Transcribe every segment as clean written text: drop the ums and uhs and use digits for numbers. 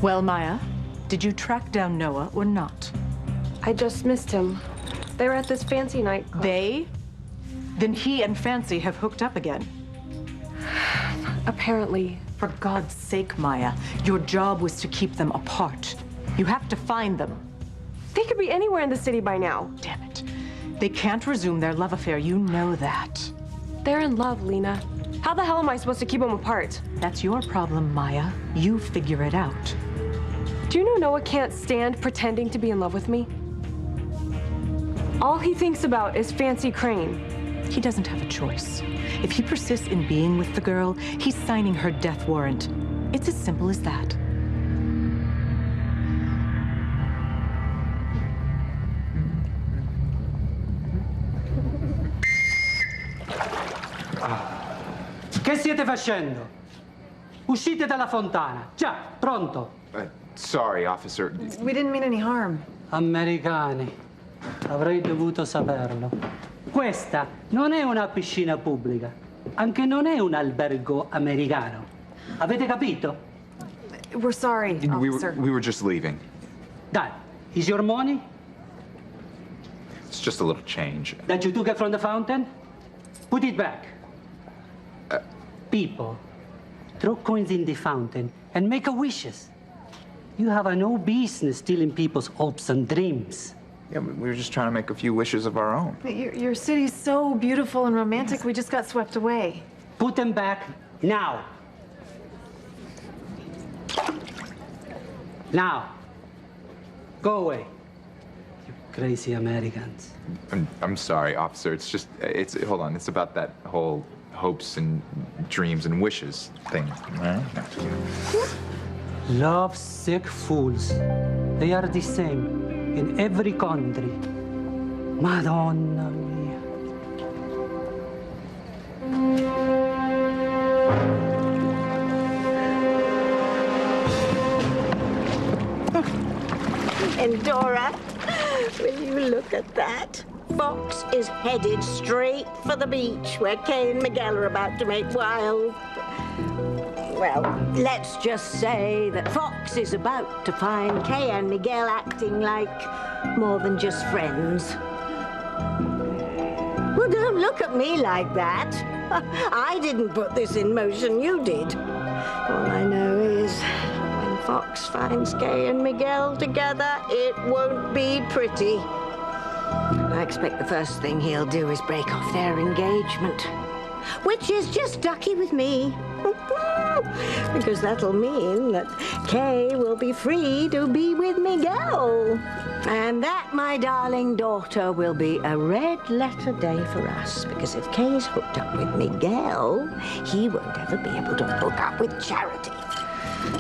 Well, Maya, did you track down Noah or not? I just missed him. They were at this fancy nightclub. They? Then he and Fancy have hooked up again. Apparently. For God's sake, Maya, your job was to keep them apart. You have to find them. They could be anywhere in the city by now. Damn it. They can't resume their love affair, you know that. They're in love, Lena. How the hell am I supposed to keep them apart? That's your problem, Maya. You figure it out. Do you know Noah can't stand pretending to be in love with me? All he thinks about is Fancy Crane. He doesn't have a choice. If he persists in being with the girl, he's signing her death warrant. It's as simple as that. Che siete facendo? Uscite dalla fontana. Già, pronto. Sorry, officer. We didn't mean any harm. Americani. Avrei dovuto saperlo. Questa non è una piscina pubblica. Anche non è un albergo americano. Avete capito? We're sorry, officer. We were just leaving. Dad, is your money It's just a little change. that you took it from the fountain? Put it back. People, throw coins in the fountain and make a wishes. You have no business stealing people's hopes and dreams. Yeah, we were just trying to make a few wishes of our own. Your city's so beautiful and romantic, we just got swept away. Put them back now. Now. Go away. You crazy Americans. I'm sorry, officer. Hold on. It's about that whole hopes and dreams and wishes thing, right? Love-sick fools. They are the same in every country. Madonna mia. And Dora, will you look at that? Fox is headed straight for the beach where Kay and Miguel are about to make wild. Well, let's just say that Fox is about to find Kay and Miguel acting like more than just friends. Well, don't look at me like that. I didn't put this in motion, you did. All I know is when Fox finds Kay and Miguel together, it won't be pretty. I expect the first thing he'll do is break off their engagement, which is just ducky with me. Because that'll mean that Kay will be free to be with Miguel. And that, my darling daughter, will be a red-letter day for us. Because if Kay's hooked up with Miguel, he won't ever be able to hook up with Charity.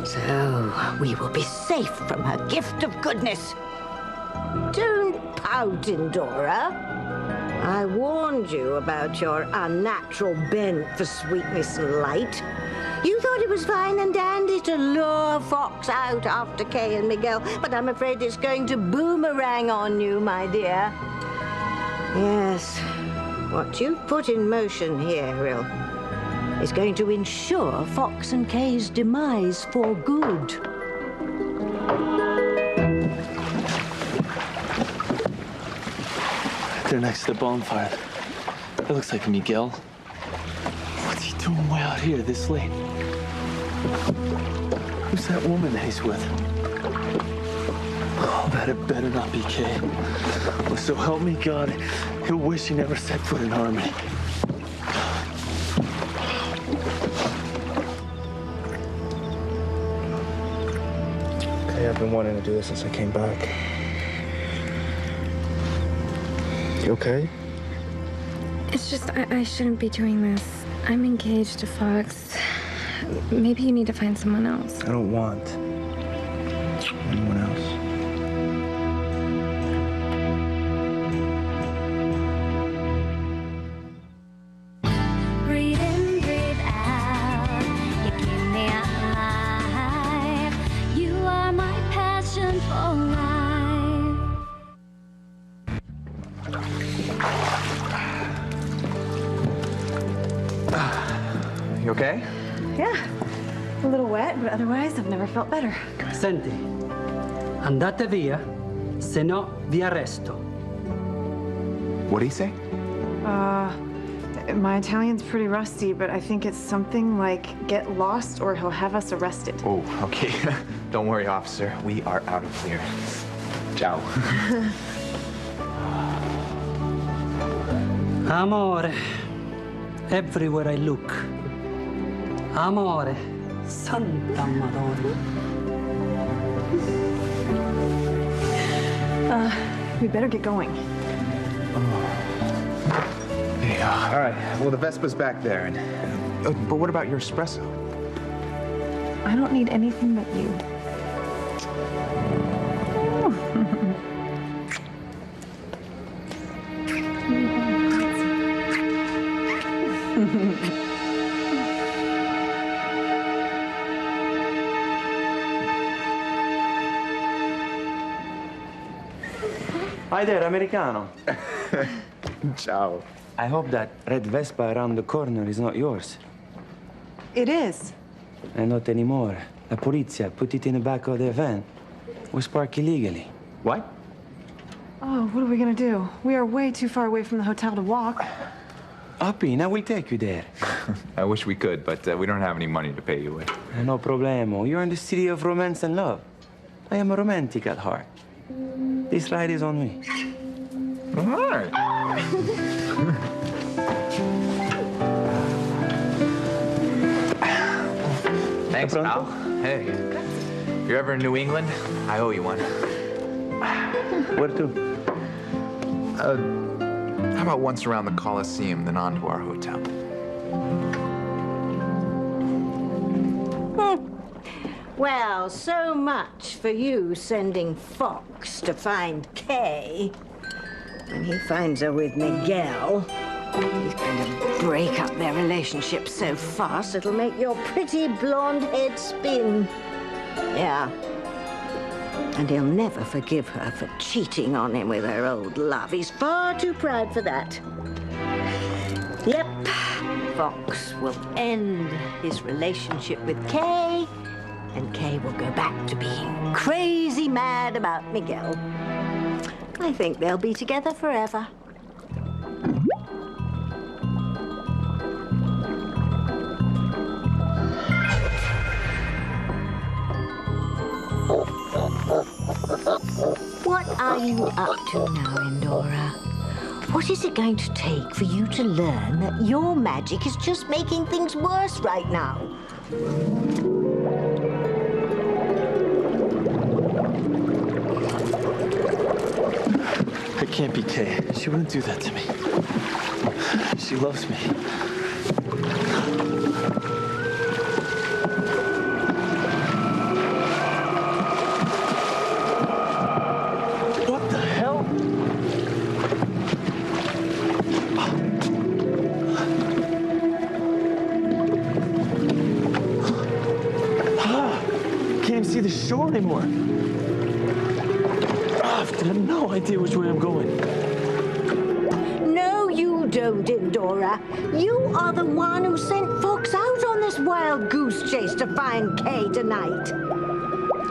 So we will be safe from her gift of goodness. Don't pout, Indora. I warned you about your unnatural bent for sweetness and light. You thought it was fine and dandy to lure Fox out after Kay and Miguel, but I'm afraid it's going to boomerang on you, my dear. Yes, what you've put in motion here, Rill, is going to ensure Fox and Kay's demise for good. They're next to the bonfire. It looks like Miguel. What's he doing way out here this late? Who's that woman that he's with? Oh, that it better not be Kay. Well, so help me God, he'll wish he never set foot in Harmony. Hey, I've been wanting to do this since I came back. You okay? It's just, I shouldn't be doing this. I'm engaged to Fox. Maybe you need to find someone else. I don't want anyone else. Breathe in, breathe out. You keep me alive. You are my passion for life. You okay? Yeah, A little wet, but otherwise I've never felt better. Senti, andate via, se no vi arresto. What did he say? My Italian's pretty rusty, but I think it's something like get lost or he'll have us arrested. Oh, okay. Don't worry, officer. We are out of here. Ciao. Amore, everywhere I look. Amore, Santa Madonna. We better get going. Yeah. All right. Well, the Vespa's back there, and but what about your espresso? I don't need anything but you. Hi there, Americano. Ciao. I hope that red Vespa around the corner is not yours. It is. And not anymore. La polizia put it in the back of their van. Was parked illegally. What? Oh, what are we gonna do? We are way too far away from the hotel to walk. Appin, I will take you there. I wish we could, but we don't have any money to pay you with. No problemo. You're in the city of romance and love. I am a romantic at heart. This ride is on me. All right. Thanks, pal. Hey, if you're ever in New England, I owe you one. Where to? How about once around the Coliseum, then on to our hotel? Well, so much for you sending Fox to find Kay. When he finds her with Miguel, he's going to break up their relationship so fast it'll make your pretty blonde head spin. Yeah. And he'll never forgive her for cheating on him with her old love. He's far too proud for that. Yep. Fox will end his relationship with Kay, and Kay will go back to being crazy mad about Miguel. I think they'll be together forever. What are you up to now, Endora? What is it going to take for you to learn that your magic is just making things worse right now? It can't be Kay. She wouldn't do that to me. She loves me. What the hell? Can't see the shore anymore. I have no idea which way I'm going. No, you don't, Endora. You are the one who sent Fox out on this wild goose chase to find Kay tonight.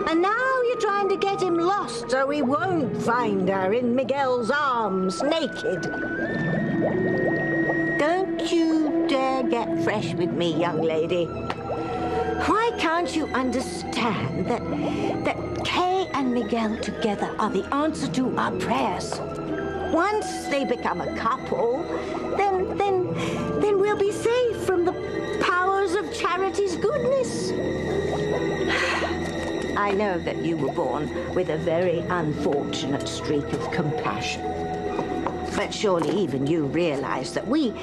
And now you're trying to get him lost so he won't find her in Miguel's arms, naked. Don't you dare get fresh with me, young lady. Why can't you understand that Kay and Miguel together are the answer to our prayers? Once they become a couple, then we'll be safe from the powers of charity's goodness. I know that you were born with a very unfortunate streak of compassion. But surely even you realize that we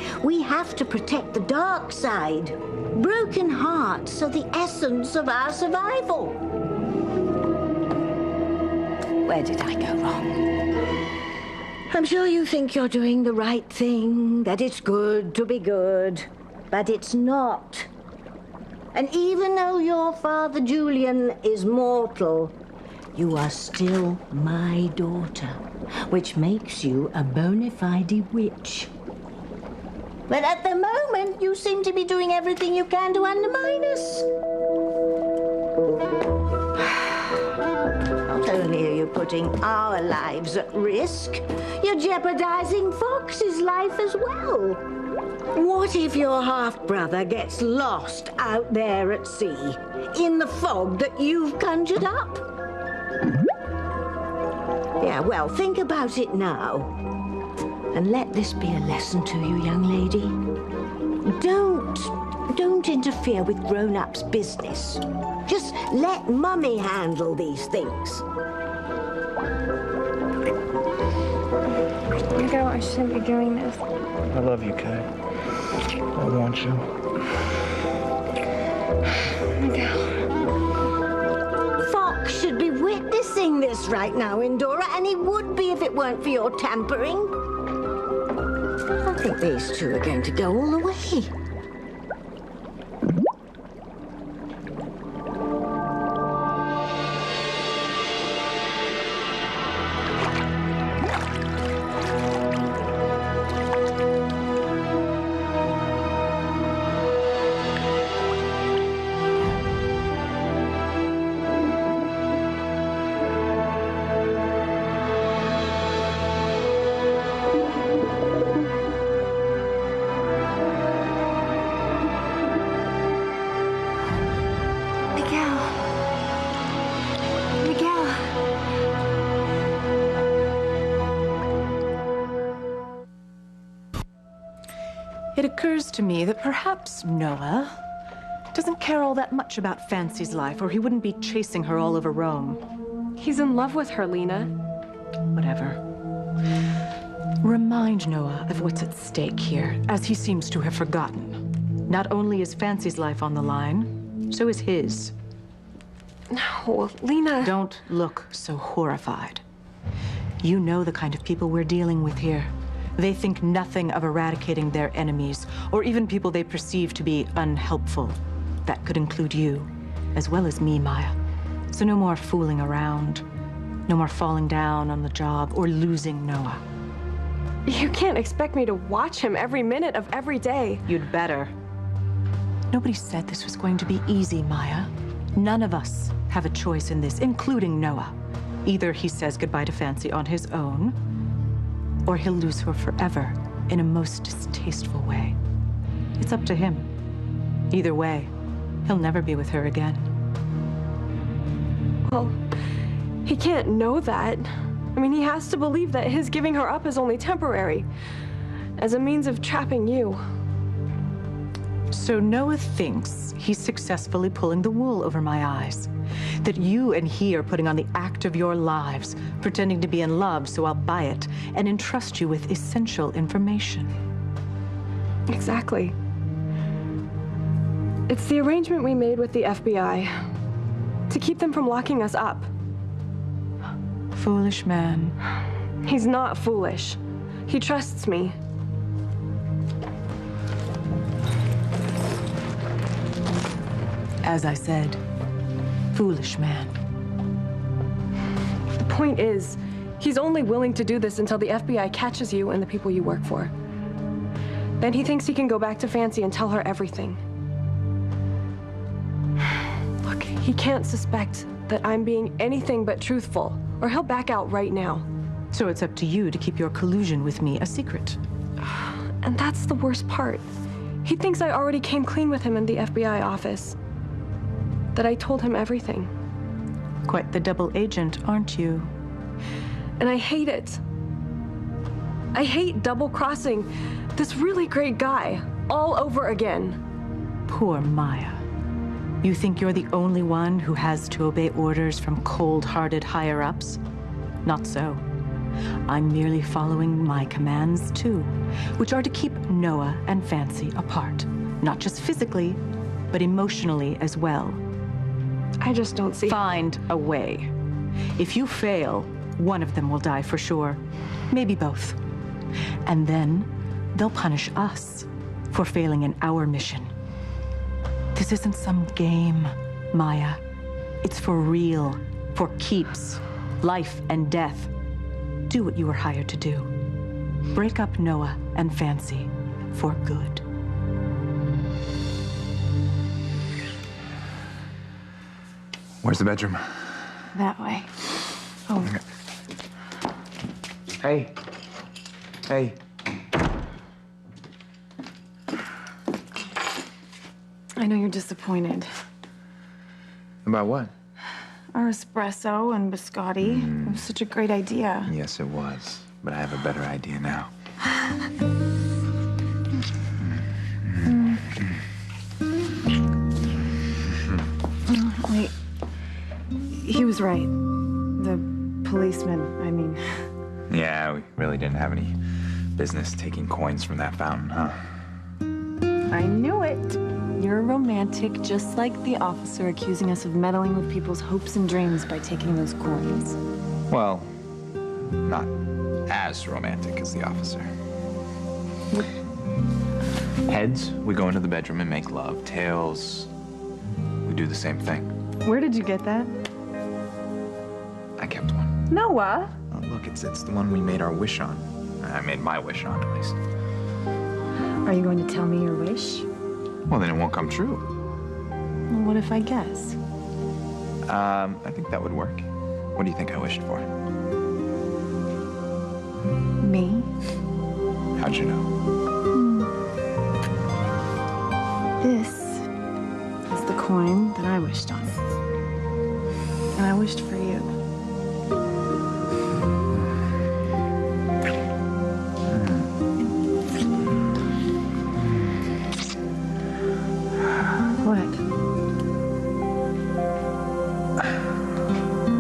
have to protect the dark side. Broken hearts are the essence of our survival. Where did I go wrong? I'm sure you think you're doing the right thing, that it's good to be good, but it's not. And even though your father, Julian, is mortal, you are still my daughter, which makes you a bona fide witch. But at the moment, you seem to be doing everything you can to undermine us. Not only are you putting our lives at risk, you're jeopardizing Fox's life as well. What if your half-brother gets lost out there at sea, in the fog that you've conjured up? Yeah, well, think about it now. And let this be a lesson to you, young lady. Don't interfere with grown-ups' business. Just let Mummy handle these things. Miguel, I shouldn't be doing this. I love you, Kay. I want you. Miguel. Fox should be witnessing this right now, Endora, and he would be if it weren't for your tampering. I think these two are going to go all the way. It occurs to me that perhaps Noah doesn't care all that much about Fancy's life, or he wouldn't be chasing her all over Rome. He's in love with her, Lena. Whatever. Remind Noah of what's at stake here, as he seems to have forgotten. Not only is Fancy's life on the line, so is his. No, Lena. Don't look so horrified. You know the kind of people we're dealing with here. They think nothing of eradicating their enemies, or even people they perceive to be unhelpful. That could include you, as well as me, Maya. So no more fooling around. No more falling down on the job or losing Noah. You can't expect me to watch him every minute of every day. You'd better. Nobody said this was going to be easy, Maya. None of us have a choice in this, including Noah. Either he says goodbye to Fancy on his own, or he'll lose her forever in a most distasteful way. It's up to him. Either way, he'll never be with her again. Well, he can't know that. I mean, he has to believe that his giving her up is only temporary, as a means of trapping you. So Noah thinks he's successfully pulling the wool over my eyes. That you and he are putting on the act of your lives, pretending to be in love, so I'll buy it and entrust you with essential information. Exactly. It's the arrangement we made with the FBI to keep them from locking us up. Foolish man. He's not foolish. He trusts me. As I said, foolish man. The point is, he's only willing to do this until the FBI catches you and the people you work for. Then he thinks he can go back to Fancy and tell her everything. Look, he can't suspect that I'm being anything but truthful, or he'll back out right now. So it's up to you to keep your collusion with me a secret. And that's the worst part. He thinks I already came clean with him in the FBI office. That I told him everything. Quite the double agent, aren't you? And I hate it. I hate double-crossing this really great guy all over again. Poor Maya. You think you're the only one who has to obey orders from cold-hearted higher-ups? Not so. I'm merely following my commands, too, which are to keep Noah and Fancy apart. Not just physically, but emotionally as well. I just don't see... Find a way. If you fail, one of them will die for sure. Maybe both. And then they'll punish us for failing in our mission. This isn't some game, Maya. It's for real, for keeps, life and death. Do what you were hired to do. Break up Noah and Fancy for good. Where's the bedroom? That way. Oh. Hey. Hey. I know you're disappointed. About what? Our espresso and biscotti. It was such a great idea. Yes, it was. But I have a better idea now. Wait. He was right. The policeman, I mean. Yeah, we really didn't have any business taking coins from that fountain, huh? I knew it. You're romantic, just like the officer accusing us of meddling with people's hopes and dreams by taking those coins. Well, not as romantic as the officer. Heads, we go into the bedroom and make love. Tails, we do the same thing. Where did you get that? I kept one. Noah. Oh, look, it's the one we made our wish on. I made my wish on, at least. Are you going to tell me your wish? Well, then it won't come true. Well, what if I guess? I think that would work. What do you think I wished for? Me? How'd you know? This is the coin that I wished on. And I wished for you. What?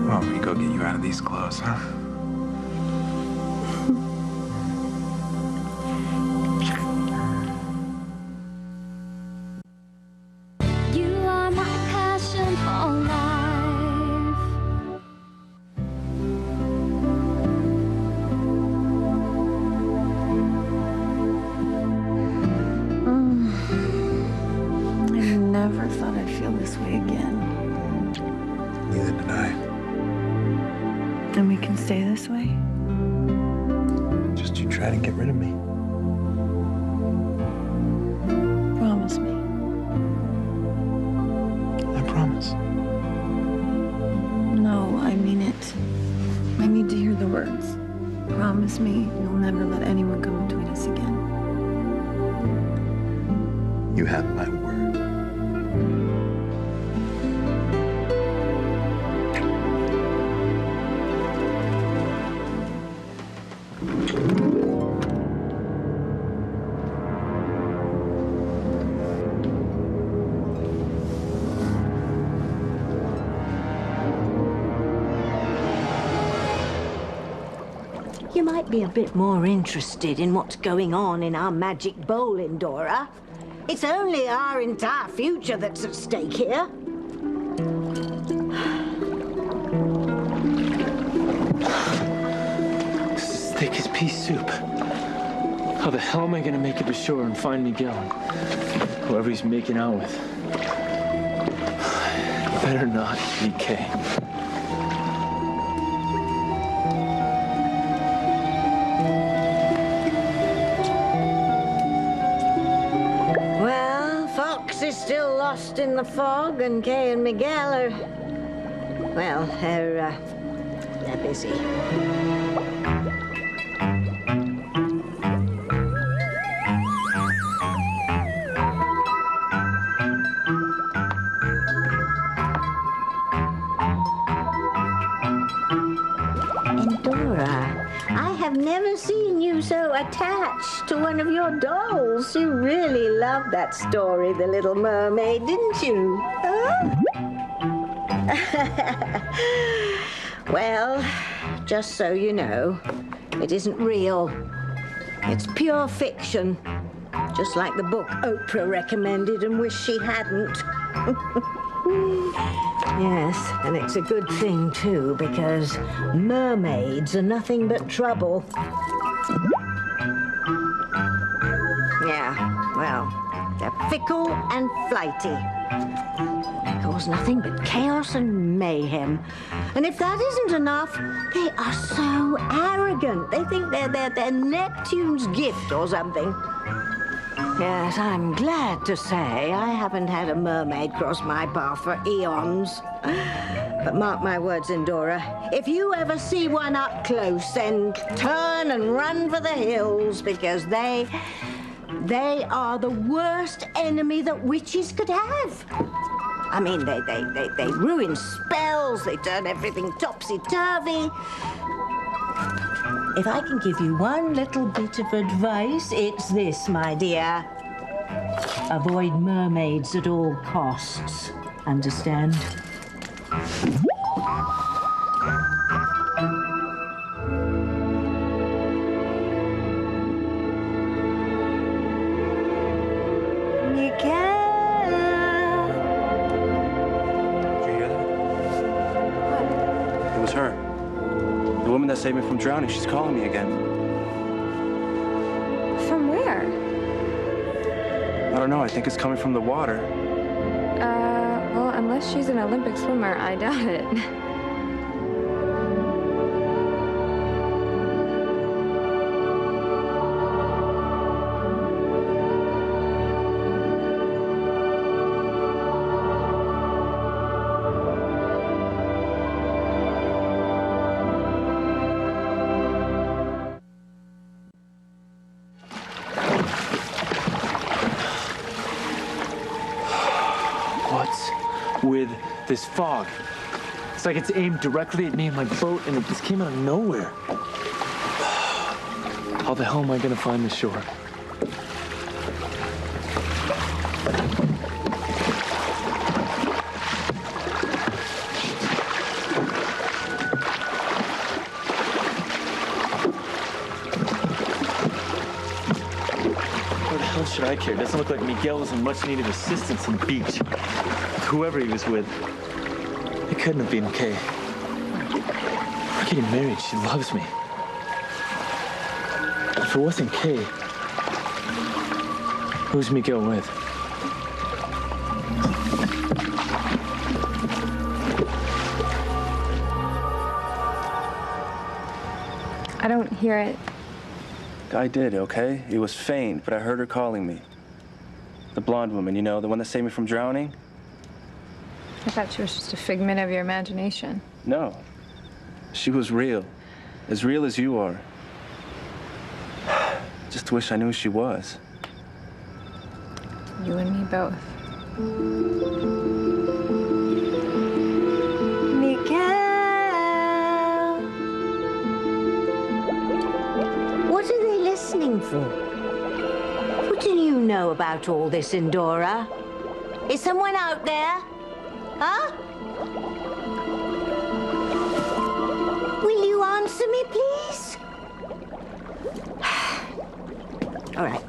Well, we go get you out of these clothes, huh? You are my passion for life. I never thought I'd feel this way again. Neither did I. And we can stay this way? Just you try to get rid of me. Promise me. I promise. No, I mean it. I need to hear the words. Promise me you'll never let anyone come between us again. You have my word. You might be a bit more interested in what's going on in our magic bowling, Dora. It's only our entire future that's at stake here. This is thick as pea soup. How the hell am I gonna make it to shore and find Miguel and whoever he's making out with? Better not be Kay. Well, Fox is still lost in the fog, and Kay and Miguel are... well, they're busy. And Dora, I have never seen you so attached to one of your dolls. You really loved that story, The Little Mermaid, didn't you? Huh? Well, just so you know, it isn't real. It's pure fiction. Just like the book Oprah recommended and wished she hadn't. Yes, and it's a good thing, too, because mermaids are nothing but trouble. Yeah, well, they're fickle and flighty. They cause nothing but chaos and mayhem. And if that isn't enough, they are so arrogant. They think they're Neptune's gift or something. Yes, I'm glad to say I haven't had a mermaid cross my path for eons. But mark my words, Endora, if you ever see one up close, then turn and run for the hills, because they are the worst enemy that witches could have. I mean, they ruin spells, they turn everything topsy-turvy. If I can give you one little bit of advice, it's this, my dear. Avoid mermaids at all costs. Understand? That saved me from drowning. She's calling me again. From where? I don't know. I think it's coming from the water. Well, unless she's an Olympic swimmer, I doubt it. With this fog. It's like it's aimed directly at me and my boat, and it just came out of nowhere. How the hell am I gonna find the shore? Where the hell should I care? It doesn't look like Miguel was in much need of assistance on the beach. Whoever he was with, it couldn't have been Kay. We're getting married. She loves me. If it wasn't Kay, who's Miguel with? I don't hear it. I did, okay? It was faint, but I heard her calling me. The blonde woman, you know, the one that saved me from drowning? I thought she was just a figment of your imagination. No. She was real. As real as you are. Just wish I knew who she was. You and me both. Miguel! What are they listening for? What do you know about all this, Endora? Is someone out there? Huh? Will you answer me, please? All right.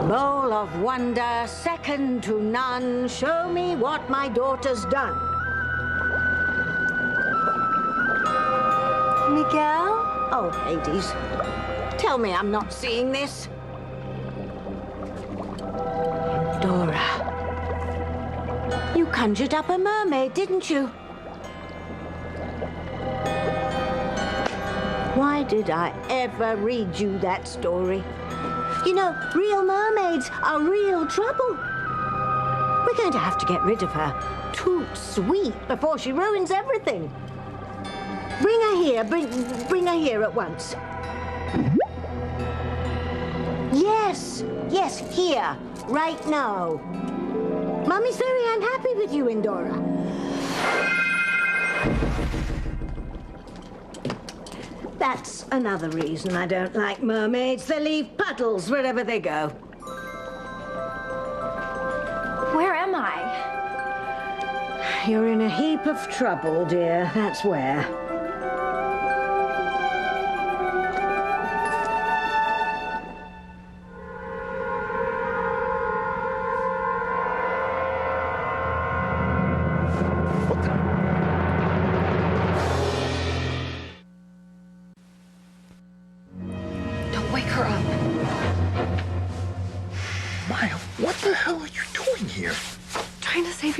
Bowl of wonder, second to none. Show me what my daughter's done. Miguel? Oh, Hades. Tell me I'm not seeing this. Dora. You conjured up a mermaid, didn't you? Why did I ever read you that story? You know, real mermaids are real trouble. We're going to have to get rid of her toot sweet before she ruins everything. Bring her here. Bring her here at once. Yes, here, right now. Mummy's very unhappy with you, Endora. That's another reason I don't like mermaids. They leave puddles wherever they go. Where am I? You're in a heap of trouble, dear. That's where.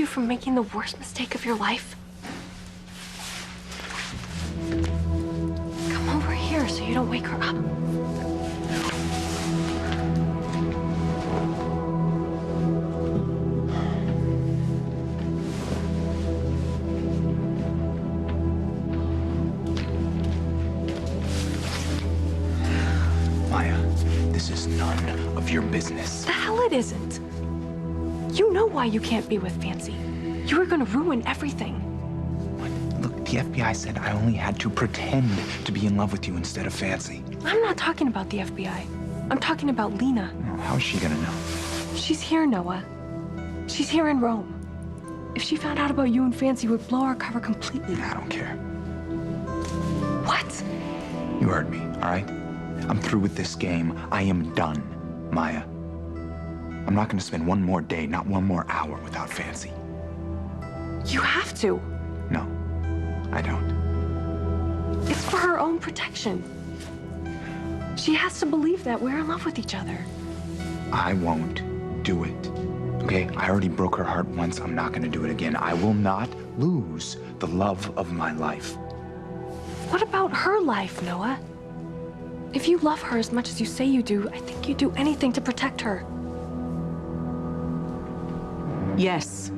From making the worst mistake of your life? Come over here so you don't wake her up. This is none of your business. The hell it isn't. You know why you can't be with Fancy. You were gonna ruin everything. Look, the FBI said I only had to pretend to be in love with you instead of Fancy. I'm not talking about the FBI. I'm talking about Lena. Oh, how is she gonna know? She's here, Noah. She's here in Rome. If she found out about you and Fancy, it would blow our cover completely. I don't care. What? You heard me, all right? I'm through with this game. I am done, Maya. I'm not gonna spend one more day, not one more hour without Fancy. You have to. No, I don't. It's for her own protection. She has to believe that we're in love with each other. I won't do it. Okay, I already broke her heart once. I'm not gonna do it again. I will not lose the love of my life. What about her life, Noah? If you love her as much as you say you do, I think you'd do anything to protect her. Yes,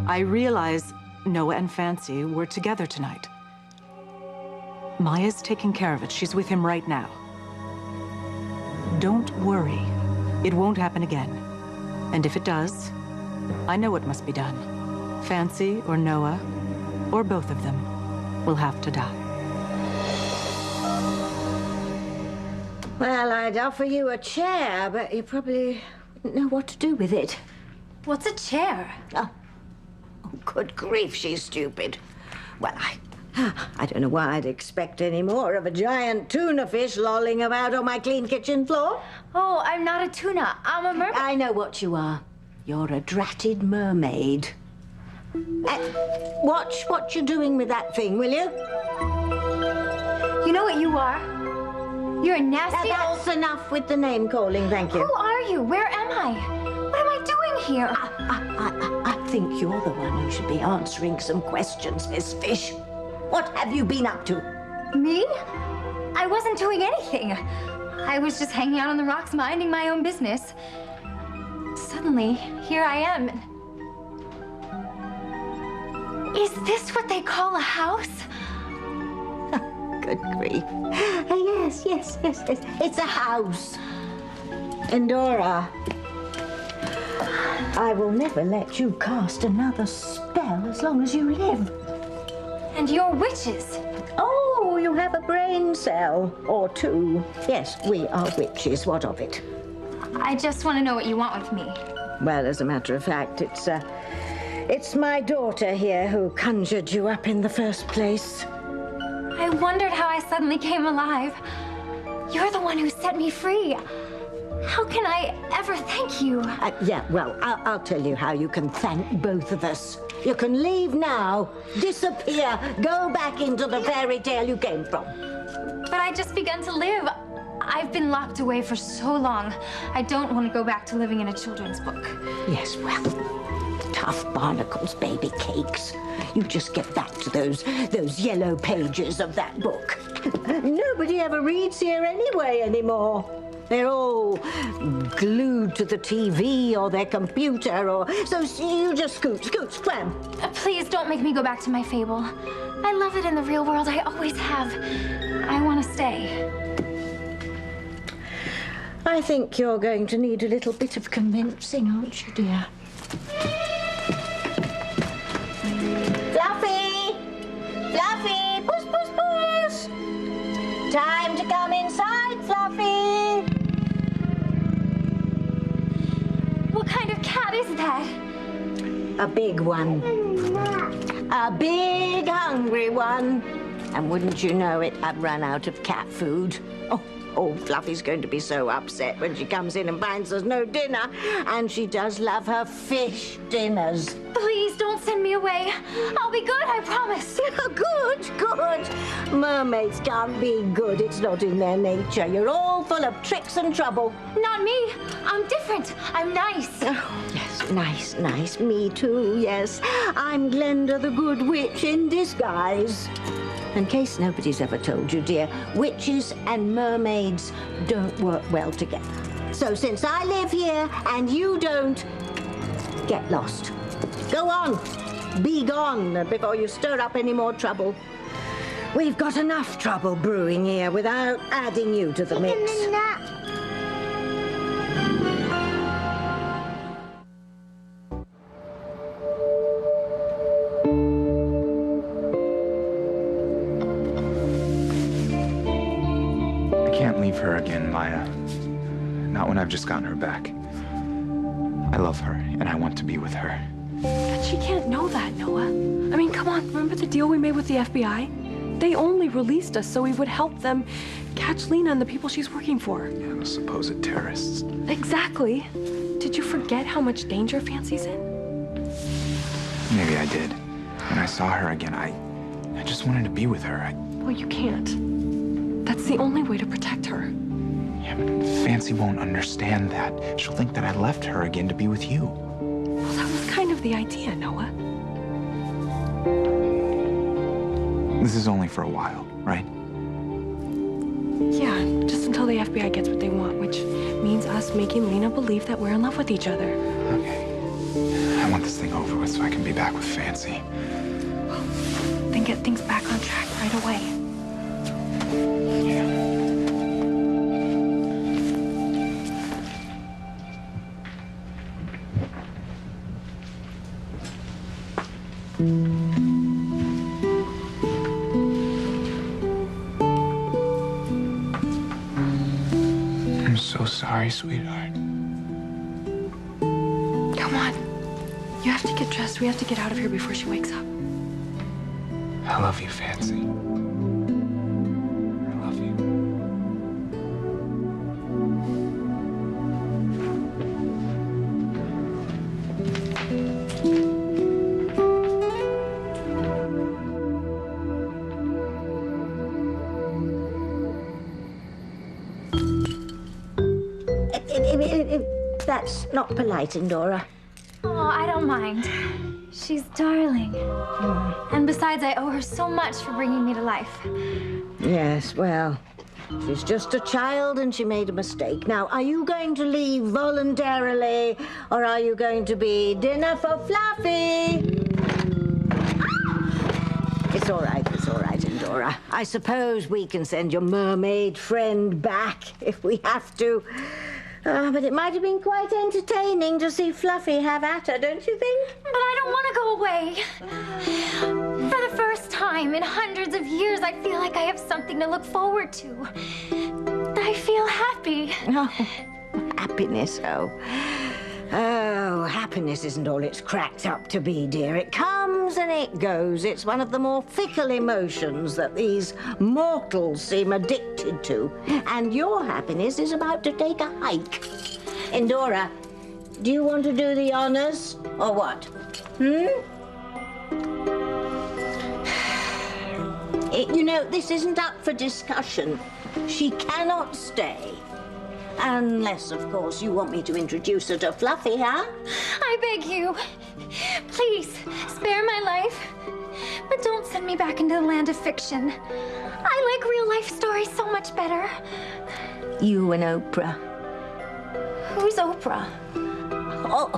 I realize Noah and Fancy were together tonight. Maya's taking care of it. She's with him right now. Don't worry. It won't happen again. And if it does, I know what must be done. Fancy or Noah, or both of them, will have to die. Well, I'd offer you a chair, but you probably wouldn't know what to do with it. What's a chair? Oh, good grief, she's stupid. Well, I don't know why I'd expect any more of a giant tuna fish lolling about on my clean kitchen floor. Oh, I'm not a tuna. I'm a mermaid. I know what you are. You're a dratted mermaid. Watch what you're doing with that thing, will you? You know what you are? You're a nasty... That's enough with the name calling, thank you. Who are you? Where am I? What am I doing here? I think you're the one who should be answering some questions, Miss Fish. What have you been up to? Me? I wasn't doing anything. I was just hanging out on the rocks, minding my own business. Suddenly, here I am. Is this what they call a house? Good grief. Yes. It's a house. Endora, I will never let you cast another spell as long as you live. And you're witches. Oh, you have a brain cell or two. Yes, we are witches. What of it? I just want to know what you want with me. Well, as a matter of fact, it's my daughter here who conjured you up in the first place. I wondered how I suddenly came alive. You're the one who set me free. How can I ever thank you? I'll tell you how you can thank both of us. You can leave now, disappear, go back into the fairy tale you came from. But I just begun to live. I've been locked away for so long. I don't want to go back to living in a children's book. Yes, well, tough barnacles, baby cakes. You just get back to those yellow pages of that book. Nobody ever reads here anyway anymore. They're all glued to the TV or their computer, so you just scoot, scram. Please don't make me go back to my fable. I love it in the real world. I always have. I want to stay. I think you're going to need a little bit of convincing, aren't you, dear? Fluffy! Puss! Time to come inside, Fluffy! What kind of cat is that? A big one. A big, hungry one. And wouldn't you know it, I've run out of cat food. Oh, Fluffy's going to be so upset when she comes in and finds there's no dinner. And she does love her fish dinners. Please don't send me away. I'll be good, I promise. Good. Mermaids can't be good. It's not in their nature. You're all full of tricks and trouble. Not me. I'm different. I'm nice. Oh, yes, nice. Me too, yes. I'm Glenda the Good Witch in disguise. In case nobody's ever told you, dear, witches and mermaids don't work well together. So since I live here and you don't, get lost. Go on. Be gone before you stir up any more trouble. We've got enough trouble brewing here without adding you to the mix. I can't leave her again, Maya. Not when I've just gotten her back. I love her, and I want to be with her. But she can't know that, Noah. I mean, come on, remember the deal we made with the FBI? They only released us so we would help them catch Lena and the people she's working for. Yeah, the supposed terrorists. Exactly. Did you forget how much danger Fancy's in? Maybe I did. When I saw her again, I just wanted to be with her. Well, you can't. That's the only way to protect her. Yeah, but Fancy won't understand that. She'll think that I left her again to be with you. Well, that was kind of the idea, Noah. This is only for a while, right? Yeah, just until the FBI gets what they want, which means us making Lena believe that we're in love with each other. Okay. I want this thing over with so I can be back with Fancy. Then get things back on track right away. Yeah. I'm so sorry, sweetheart. Come on. You have to get dressed. We have to get out of here before she wakes up. I love you, Fancy. I love you. That's not polite, Indora. Oh, I don't mind. She's darling. And besides, I owe her so much for bringing me to life. Yes, well, she's just a child and she made a mistake. Now, are you going to leave voluntarily, or are you going to be dinner for Fluffy? It's all right, Indora. I suppose we can send your mermaid friend back if we have to. But it might have been quite entertaining to see Fluffy have at her, don't you think? But I don't want to go away. For the first time in hundreds of years, I feel like I have something to look forward to. I feel happy. Oh, happiness, oh. Oh, happiness isn't all it's cracked up to be, dear. It comes and it goes. It's one of the more fickle emotions that these mortals seem addicted to. And your happiness is about to take a hike. Indora, do you want to do the honors, or what? You know, this isn't up for discussion. She cannot stay. Unless, of course, you want me to introduce her to Fluffy, huh? I beg you. Please, spare my life. But don't send me back into the land of fiction. I like real life stories so much better. You and Oprah. Who's Oprah? Oh,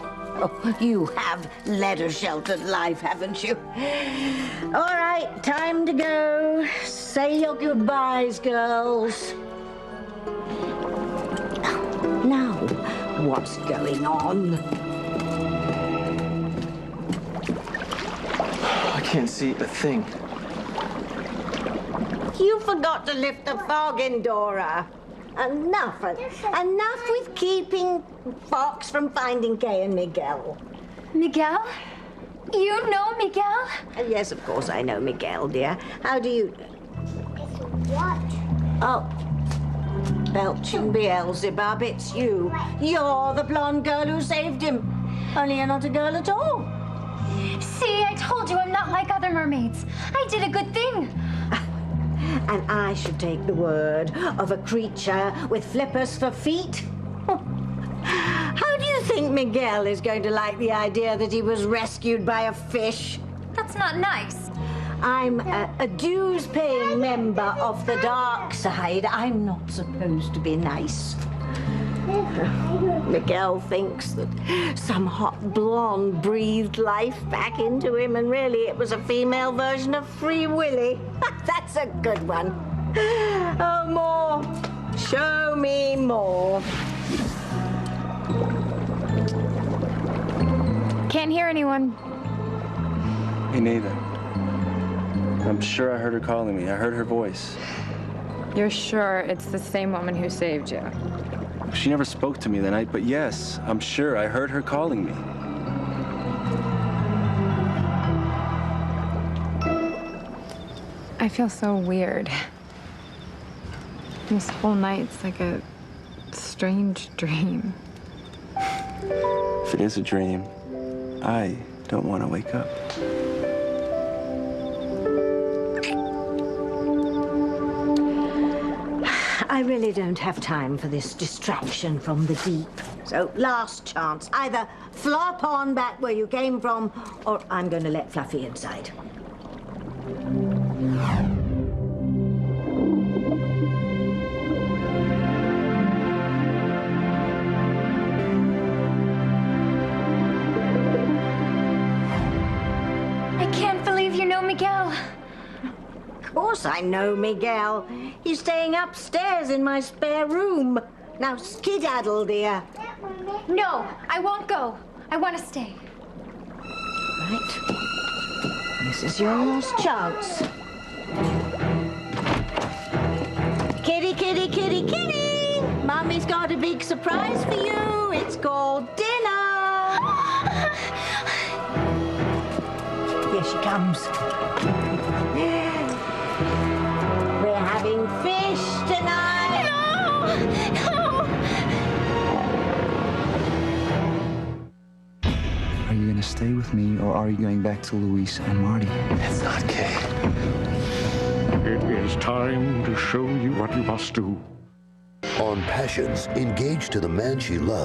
you have led a sheltered life, haven't you? All right, time to go. Say your goodbyes, girls. Now, what's going on? I can't see a thing. You forgot to lift the fog, Indora. Enough with keeping Fox from finding Kay and Miguel. Miguel? You know Miguel? Yes, of course I know Miguel, dear. How do you... What? Oh. Belching Beelzebub, it's you. You're the blonde girl who saved him. Only you're not a girl at all. See, I told you I'm not like other mermaids. I did a good thing. And I should take the word of a creature with flippers for feet? How do you think Miguel is going to like the idea that he was rescued by a fish? That's not nice. I'm a dues-paying member of the dark side. I'm not supposed to be nice. Miguel thinks that some hot blonde breathed life back into him, and really it was a female version of Free Willy. That's a good one. Oh, more. Show me more. can't hear anyone. Me neither. I'm sure I heard her calling me. I heard her voice. You're sure it's the same woman who saved you? She never spoke to me that night, but yes, I'm sure I heard her calling me. I feel so weird. This whole night's like a strange dream. If it is a dream, I don't want to wake up. I really don't have time for this distraction from the deep. So, last chance. Either flop on back where you came from, or I'm going to let Fluffy inside. I can't believe you know Miguel. Of course I know Miguel. He's staying upstairs in my spare room. Now skedaddle, dear. No, I won't go. I want to stay. Right. This is your last chance. Kitty, kitty, kitty, kitty! Mummy's got a big surprise for you. It's called dinner. Here she comes. We're having fish tonight. No! Are you gonna stay with me, or are you going back to Luis and Marty? It's not Kay. It is time to show you what you must do. On Passions, engaged to the man she loves.